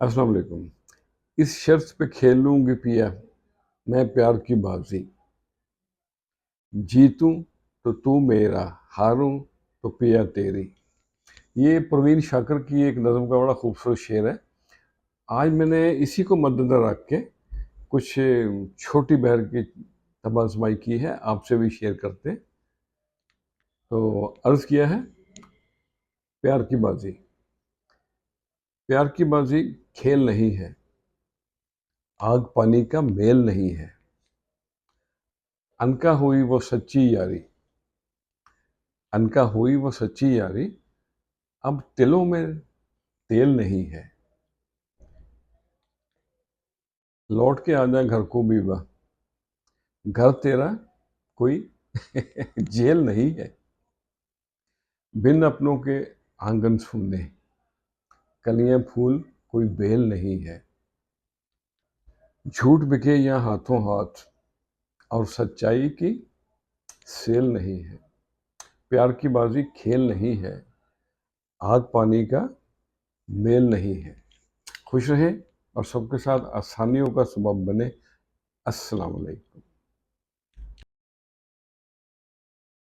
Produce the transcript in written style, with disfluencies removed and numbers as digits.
अस्सलाम वालेकुम। इस शर्त पे खेलूंगी पिया मैं प्यार की बाजी, जीतूं तो तू मेरा, हारूं तो पिया तेरी। ये प्रवीण शाकर की एक नज़म का बड़ा खूबसूरत शेर है। आज मैंने इसी को मद्देनजर रख के कुछ छोटी बहर की तबासमाई की है, आपसे भी शेयर करते। तो अर्ज़ किया है, प्यार की बाजी। प्यार की बाजी खेल नहीं है, आग पानी का मेल नहीं है। अनका हुई वो सच्ची यारी, अनका हुई वो सच्ची यारी, अब तिलों में तेल नहीं है। लौट के आ जाए घर को बीबा, घर तेरा कोई जेल नहीं है। बिन अपनों के आंगन सूने, कलियां फूल कोई बेल नहीं है। झूठ बिके यहाँ हाथों हाथ, और सच्चाई की सेल नहीं है। प्यार की बाजी खेल नहीं है, आग पानी का मेल नहीं है। खुश रहें और सबके साथ आसानियों का सबब बने। अस्सलाम वालेकुम।